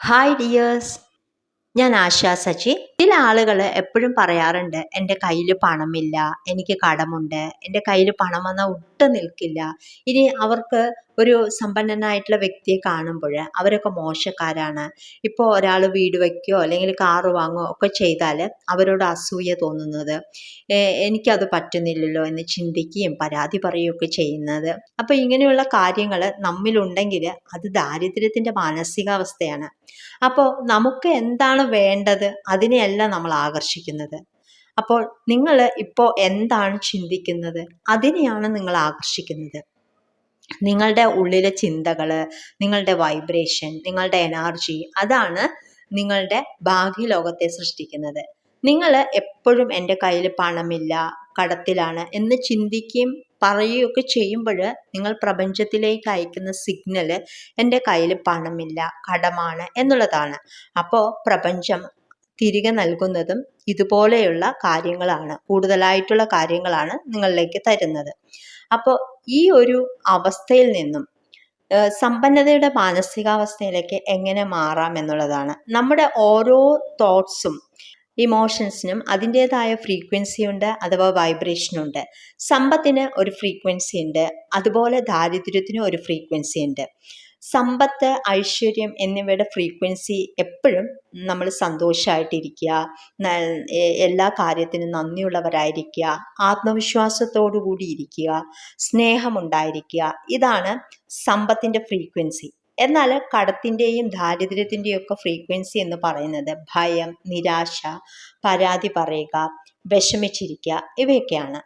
Hi dears, ഞാൻ ആശാ സച്ചി. ചില ആളുകൾ എപ്പോഴും പറയാറുണ്ട്, എൻ്റെ കയ്യിൽ പണമില്ല, എനിക്ക് കടമുണ്ട്, എൻ്റെ കയ്യിൽ പണം വന്നാൽ ഒട്ടും നിൽക്കില്ല. ഇനി അവർക്ക് ഒരു സമ്പന്നനായിട്ടുള്ള വ്യക്തിയെ കാണുമ്പോൾ അവരൊക്കെ മോശക്കാരാണ്. ഇപ്പോൾ ഒരാൾ വീട് വയ്ക്കുകയോ അല്ലെങ്കിൽ കാറ് വാങ്ങുകയോ ഒക്കെ ചെയ്താൽ അവരോട് അസൂയ തോന്നുന്നത്, എനിക്കത് പറ്റുന്നില്ലല്ലോ എന്ന് ചിന്തിക്കുകയും പരാതി പറയുകയൊക്കെ ചെയ്യുന്നത്. അപ്പോൾ ഇങ്ങനെയുള്ള കാര്യങ്ങൾ നമ്മിലുണ്ടെങ്കിൽ അത് ദാരിദ്ര്യത്തിൻ്റെ മാനസികാവസ്ഥയാണ്. അപ്പോൾ നമുക്ക് എന്താണ് വേണ്ടത് അതിനെയല്ല നമ്മൾ ആകർഷിക്കുന്നത്. അപ്പോൾ നിങ്ങൾ ഇപ്പോൾ എന്താണ് ചിന്തിക്കുന്നത് അതിനെയാണ് നിങ്ങൾ ആകർഷിക്കുന്നത്. നിങ്ങളുടെ ഉള്ളിലെ ചിന്തകൾ, നിങ്ങളുടെ വൈബ്രേഷൻ, നിങ്ങളുടെ എനർജി, അതാണ് നിങ്ങളുടെ ബാഹ്യലോകത്തെ സൃഷ്ടിക്കുന്നത്. നിങ്ങൾ എപ്പോഴും എൻ്റെ കയ്യിൽ പണമില്ല, കടത്തിലാണ് എന്ന് ചിന്തിക്കുകയും പറയുകയൊക്കെ ചെയ്യുമ്പോൾ നിങ്ങൾ പ്രപഞ്ചത്തിലേക്ക് അയക്കുന്ന സിഗ്നൽ എൻ്റെ കയ്യിൽ പണമില്ല, കടമാണ് എന്നുള്ളതാണ്. അപ്പോൾ പ്രപഞ്ചം തിരികെ നൽകുന്നതും ഇതുപോലെയുള്ള കാര്യങ്ങളാണ്, കൂടുതലായിട്ടുള്ള കാര്യങ്ങളാണ് നിങ്ങളിലേക്ക് തരുന്നത്. അപ്പോൾ ഈ ഒരു അവസ്ഥയിൽ നിന്നും സമ്പന്നതയുടെ മാനസികാവസ്ഥയിലേക്ക് എങ്ങനെ മാറാം എന്നുള്ളതാണ്. നമ്മുടെ ഓരോ തോട്ട്സും ഇമോഷൻസിനും അതിൻ്റേതായ ഫ്രീക്വൻസി ഉണ്ട്, അഥവാ വൈബ്രേഷൻ ഉണ്ട്. സമ്പത്തിന് ഒരു ഫ്രീക്വൻസി ഉണ്ട്, അതുപോലെ ദാരിദ്ര്യത്തിനും ഒരു ഫ്രീക്വൻസി ഉണ്ട്. സമ്പത്ത്, ഐശ്വര്യം എന്നിവയുടെ ഫ്രീക്വൻസി എപ്പോഴും നമ്മൾ സന്തോഷമായിട്ടിരിക്കുക, എല്ലാ കാര്യത്തിനും നന്ദിയുള്ളവരായിരിക്കുക, ആത്മവിശ്വാസത്തോടു കൂടി ഇരിക്കുക, സ്നേഹമുണ്ടായിരിക്കുക, ഇതാണ് സമ്പത്തിൻ്റെ ഫ്രീക്വൻസി. എന്നാൽ കടത്തിൻ്റെയും ദാരിദ്ര്യത്തിൻ്റെയും ഒക്കെ ഫ്രീക്വൻസി എന്ന് പറയുന്നത് ഭയം, നിരാശ, പരാതി പറയുക, വിഷമിച്ചിരിക്കുക, ഇവയൊക്കെയാണ്.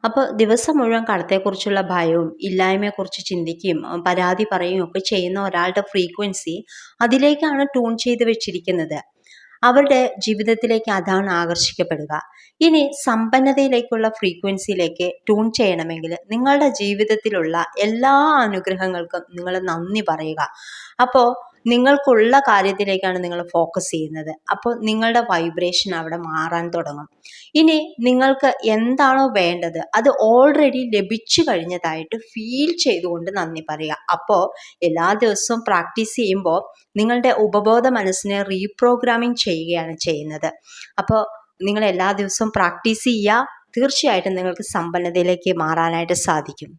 അപ്പോൾ ദിവസം മുഴുവൻ കടത്തെക്കുറിച്ചുള്ള ഭയവും ഇല്ലായ്മയെക്കുറിച്ച് ചിന്തിക്കുകയും പരാതി പറയുകയും ഒക്കെ ചെയ്യുന്ന ഒരാളുടെ ഫ്രീക്വൻസി അതിലേക്കാണ് ട്യൂൺ ചെയ്ത് വെച്ചിരിക്കുന്നത്. അവരുടെ ജീവിതത്തിലേക്ക് അതാണ് ആകർഷിക്കപ്പെടുക. ഇനി സമ്പന്നതയിലേക്കുള്ള ഫ്രീക്വൻസിയിലേക്ക് ട്യൂൺ ചെയ്യണമെങ്കിൽ നിങ്ങളുടെ ജീവിതത്തിലുള്ള എല്ലാ അനുഗ്രഹങ്ങൾക്കും നിങ്ങൾ നന്ദി പറയുക. അപ്പോൾ നിങ്ങൾക്കുള്ള കാര്യത്തിലേക്കാണ് നിങ്ങൾ ഫോക്കസ് ചെയ്യുന്നത്. അപ്പോൾ നിങ്ങളുടെ വൈബ്രേഷൻ അവിടെ മാറാൻ തുടങ്ങും. ഇനി നിങ്ങൾക്ക് എന്താണോ വേണ്ടത് അത് ഓൾറെഡി ലഭിച്ചു കഴിഞ്ഞതായിട്ട് ഫീൽ ചെയ്തുകൊണ്ട് നന്ദി പറയുക. അപ്പോൾ എല്ലാ ദിവസവും പ്രാക്ടീസ് ചെയ്യുമ്പോൾ നിങ്ങളുടെ ഉപബോധ മനസ്സിനെ റീപ്രോഗ്രാമിംഗ് ചെയ്യുകയാണ് ചെയ്യുന്നത്. അപ്പോൾ നിങ്ങൾ എല്ലാ ദിവസവും പ്രാക്ടീസ് ചെയ്യുക, തീർച്ചയായിട്ടും നിങ്ങൾക്ക് സമ്പന്നതയിലേക്ക് മാറാനായിട്ട് സാധിക്കും.